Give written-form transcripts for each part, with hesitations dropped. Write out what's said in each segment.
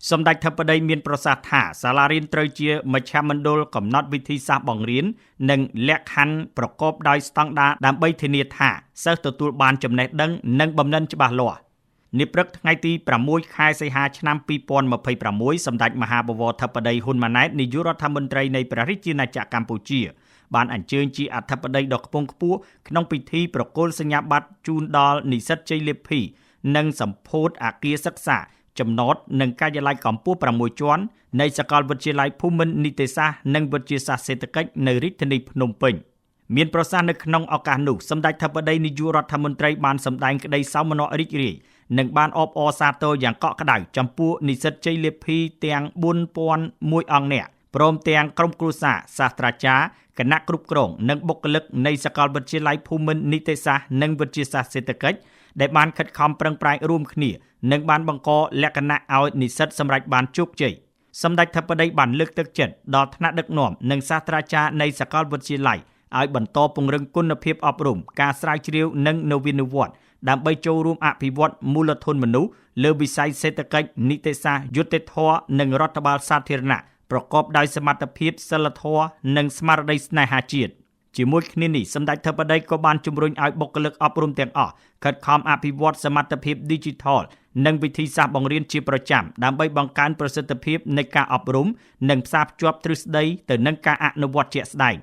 សម្ដេចធិបតីមានប្រសាសន៍ថាសាលារៀនត្រូវជាមជ្ឈមណ្ឌលកំណត់វិធីសាស្ត្របង្រៀននិងលក្ខខណ្ឌប្រកបដោយស្តង់ដារដើម្បីធានាថាសិស្សទទួលបានចំណេះដឹងនិងបំណិនច្បាស់លាស់នាព្រឹកថ្ងៃទី6ខែសីហាឆ្នាំ2026សម្ដេចមហាបវរធិបតីហ៊ុនម៉ាណែតនាយករដ្ឋមន្ត្រីនៃព្រះរាជាណាចក្រកម្ពុជាបានអញ្ជើញជាអធិបតីដ៏ខ្ពង់ខ្ពស់ក្នុងពិធីប្រគល់សញ្ញាបត្រជូនដល់និស្សិតជ័យលាភីនិងសម្ពោធអគារសិក្សាចំណតនិងការិយាល័យកម្ពស់6ជាន់នៃសាកលវិទ្យាល័យភូមិន្ទនីតិសាស្ត្រនិងវិទ្យាសាស្ត្រសេដ្ឋកិច្ចនៅរាជធានីភ្នំពេញមានប្រសាសន៍នៅក្នុងឱកាសនោះសម្ដេចធិបតីនាយករដ្ឋមន្ត្រីបានសម្ដែងក្តីសោមនស្សរីករាយនិងបានអបអរសាទរយ៉ាងកក់ក្ដៅចំពោះនិស្សិតជ័យលាភីទាំង4001អង្គនាក់ព្រមទាំងក្រុមគ្រួសារសាស្ត្រាចារ្យគណៈគ្រប់គ្រងនិងបុគ្គលិកនៃសាកលវិទ្យាល័យភូមិន្ទនីតិសាស្ត្រនិងវិទ្យាសាស្ត្រសេដ្ឋកិច្ចដែលបានខិតខំប្រឹងប្រែងរួមគ្នានិងបានបង្កលក្ខណៈឲ្យនិស្សិតសម្រេចបានជោគជ័យសម្ដេចធិបតីបានលើកទឹកចិត្តដល់ថ្នាក់ដឹកនាំនិងសាស្ត្រាចារ្យនៃសាកលវិទ្យាល័យឲ្យបន្តពង្រឹងគុណភាពអប់រំការស្រាវជ្រាវនិងនវានុវត្តន៍ដើម្បីចូលរួមអភិវឌ្ឍមូលធនមនុស្សលើវិស័យសេដ្ឋកិច្ចនីតិសាស្ត្រយុត្តិធម៌និងរដ្ឋបាលសាធារណៈប្រកបដោយសមត្ថភាពសិលធម៌និងស្មារតីស្នេហាជាតិជាមួយគ្នានេះសម្ដេចធិបតីក៏បានជំរុញឲ្យបុគ្គលិកអប់រំទាំងអស់ខិតខំអភិវឌ្ឍសមត្ថភាព Digital និងវិធីសាស្ត្របង្រៀនជាប្រចាំដើម្បីបង្កើនប្រសិទ្ធភាពនៃការអប់រំនិងផ្សារភ្ជាប់ទ្រឹស្ដីទៅនឹងការអនុវត្តជាក់ស្ដែង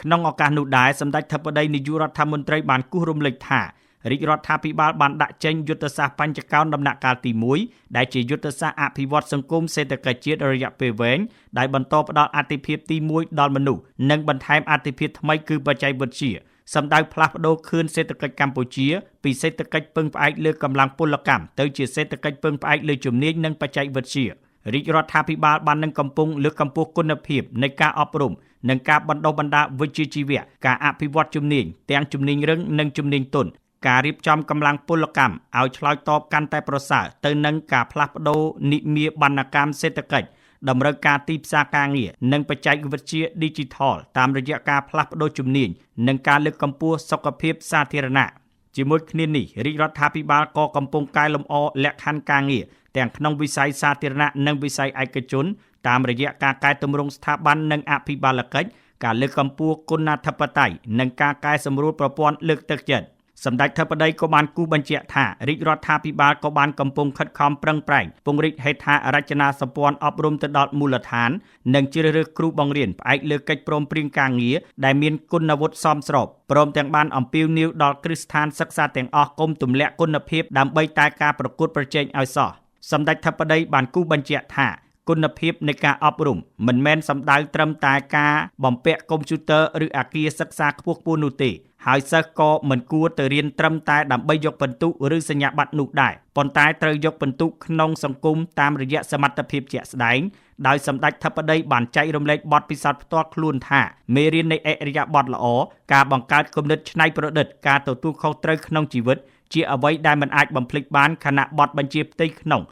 ក្នុងឱកាសនោះដែរសម្ដេចធិបតីនាយករដ្ឋមន្ត្រីបានគូសរំលេចថារាជរដ្ឋាភិបាលបានដាក់ចេញយុទ្ធសាស្ត្របញ្ចកោណដំណាក់កាលទី1ដែលជាយុទ្ធសាស្ត្រអភិវឌ្ឍសង្គមសេដ្ឋកិច្ចជាតិរយៈពេលវែងដែលបន្តផ្ដល់អាទិភាពទី1ដល់មនុស្សនិងបន្ថែមអាទិភាពថ្មីគឺបច្ចេកវិទ្យាសម្ដៅផ្លាស់ប្ដូរខឿនសេដ្ឋកិច្ចកម្ពុជាពីសេដ្ឋកិច្ចពឹងផ្អែកលើកម្លាំងពលកម្មទៅជាសេដ្ឋកិច្ចពឹងផ្អែកលើជំនាញនិងបច្ចេកវិទ្យារាជរដ្ឋាភិបាលបាននឹងកំពុងលើកកម្ពស់គុណភាពនៃការអប់រំនិងការបណ្ដុះបណ្ដាលវិជ្ជាជីវៈការអភិវឌ្ឍជំនាញទាំងជំនាញរឹងនិងជំនាញទន់ការរៀបចំកម្លាំងពលកម្មឲ្យឆ្លើយតបកាន់តែប្រសើរទៅនឹងការផ្លាស់ប្ដូរនិមាបណ្ណកម្មសេដ្ឋកិច្ចតម្រូវការទីផ្សារការងារនិងបច្ចេកវិទ្យា Digital តាមរយៈការផ្លាស់ប្ដូរជំនាញនិងការលើកកម្ពស់សុខភាពសាធារណៈជាមួយគ្នានេះរាជរដ្ឋាភិបាលក៏កំពុងកែលម្អលក្ខខណ្ឌការងារទាំងក្នុងវិស័យសាធារណៈនិងវិស័យឯកជនតាមរយៈការកែតម្រង់ស្ថាប័ននិងអភិបាលកិច្ចការលើកកម្ពស់គុណធិបតេយ្យនិងការកែសម្រួលប្រព័ន្ធលើកទឹកចិត្តសម្ដេចធិបតីក៏បានគូសបញ្ជាក់ថារាជរដ្ឋាភិបាលក៏បានកំពុងខិតខំប្រឹងប្រែងពង្រីកហេដ្ឋារចនាសម្ព័ន្ធអប់រំទៅដល់មូលដ្ឋាននិងជ្រើសរើសគ្រូបង្រៀនផ្អែកលើកិច្ចព្រមព្រៀងការងារដែលមានគុណវុឌ្ឍិសមស្របព្រមទាំងបានអំពាវនាវដល់គ្រឹះស្ថានសិក្សាទាំងអស់កុំទម្លាក់គុណភាពដើម្បីតែការប្រកួតប្រជែងឲ្យសោះសម្ដេចធិបតីបានគូសបញ្ជាក់ថាគុណភាពនៃការអប់រំមិនមែនសំដៅត្រឹមតែការបំពាក់កុំព្យូទ័រឬអគារសិក្សាខ្ពស់ៗនោះទេហើយសិស្សក៏មិនគួរទៅរៀនត្រឹមតែដើម្បីយកពិន្ទុឬសញ្ញាបត្រនោះដែរប៉ុន្តែត្រូវយកពិន្ទុក្នុងសង្គមតាមរយៈសមត្ថភាពជាក់ស្ដែងដោយសម្ដេចធិបតីបានចែករំលែកបទពិសោធន៍ផ្ទាល់ខ្លួនថាមេរៀននៃឥរិយាបថល្អការបង្កើតគំនិតច្នៃប្រឌិតការទទួលខុសត្រូវក្នុងជីវិតជាអ្វីដែលមិនអាចបំភ្លេចបានខណៈបទបញ្ជាផ្ទៃក្នុង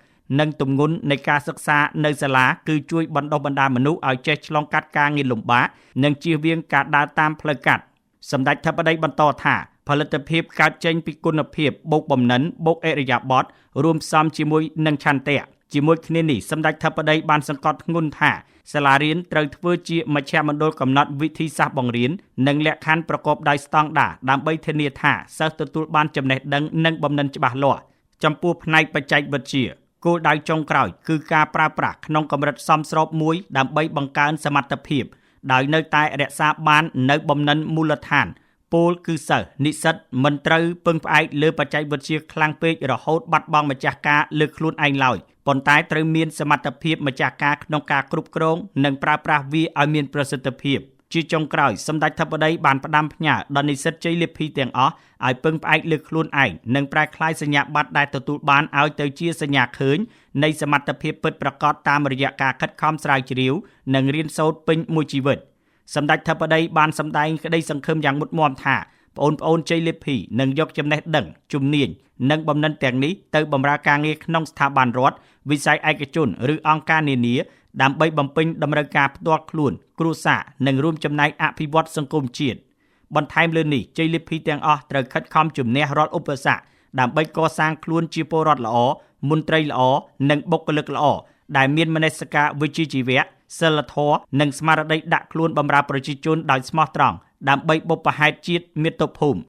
និងទម្ងន់នៃការសិក្សានៅសាលាគឺជួយបណ្ដុះបណ្ដាលមនុស្សឲ្យចេះឆ្លងកាត់ការងារលំបាកនិងជៀសវាងការដើរតាមផ្លូវកាត់សម្ដេចធិបតីបន្តថាផលិតភាពកើតចេញពីគុណភាពបូកបំណិនបូកឥរិយាបថរួមផ្សំជាមួយនឹងឆន្ទៈជាមួយគ្នានេះសម្ដេចធិបតីបានសង្កត់ធ្ងន់ថាសាលារៀនត្រូវធ្វើជាមជ្ឈមណ្ឌលកំណត់វិធីសាស្ត្របង្រៀននិងលក្ខខណ្ឌប្រកបដោយស្តង់ដារដើម្បីធានាថាសិស្សទទួលបានចំណេះដឹងនិងបំណិនច្បាស់លាស់ចំពោះផ្នែកបច្ចេកវិទ្យាគោលដៅចុងក្រោយគឺការប្រើប្រាស់ក្នុងកម្រិតសមស្របមួយដើម្បីបង្កើនសមត្ថភាពដោយនៅតែរក្សាបាននៅបំណិនមូលដ្ឋានពោលគឺសិស្សនិស្សិតមិនត្រូវពឹងផ្អែកលើបច្ចេកវិទ្យាខ្លាំងពេករហូតបាត់បង់ម្ចាស់ការលើខ្លួនឯងឡើយប៉ុន្តែត្រូវមានសមត្ថភាពម្ចាស់ការក្នុងការគ្រប់គ្រងនិងប្រើប្រាស់វាឲ្យមានប្រសិទ្ធភាពជាចុងក្រោយសម្ដេចធិបតីបានផ្ដាំផ្ញើដល់និស្សិតជ័យលាភីទាំងអស់ឲ្យពឹងផ្អែកលើខ្លួនឯងនិងប្រែក្លាយសញ្ញាបត្រដែលទទួលបានឲ្យទៅជាសញ្ញាឃើញនៃសមត្ថភាពពិតប្រាកដតាមរយៈការខិតខំស្រាវជ្រាវនិងរៀនសូត្រពេញមួយជីវិតសម្ដេចធិបតីបានសម្ដែងក្តីសង្ឃឹមយ៉ាងមុតមាំថាបងប្អូនជ័យលាភីនឹងយកចំណេះដឹងជំនាញនិងបំណិនទាំងនេះទៅបម្រើការងារក្នុងស្ថាប័នរដ្ឋវិស័យឯកជនឬអង្គការនានាដើម្បីបំពេញតម្រូវការផ្ទាល់ខ្លួនគ្រួសារនិងរួមចំណែកអភិវឌ្ឍសង្គមជាតិបន្ថែមលើនេះជ័យលាភីទាំងអស់ត្រូវខិតខំជំនះរាល់ឧបសគ្គដើម្បីកសាងខ្លួនជាពលរដ្ឋល្អមន្ត្រីល្អនិងបុគ្គលិកល្អ ដែលមានមនសិការវិជ្ជាជីវៈសិលធម៌និងស្មារតីដាក់ខ្លួនបម្រើប្រជាជនដោយស្មោះត្រង់ដើម្បីបុព្វហេតុជាតិមាតុភូមិ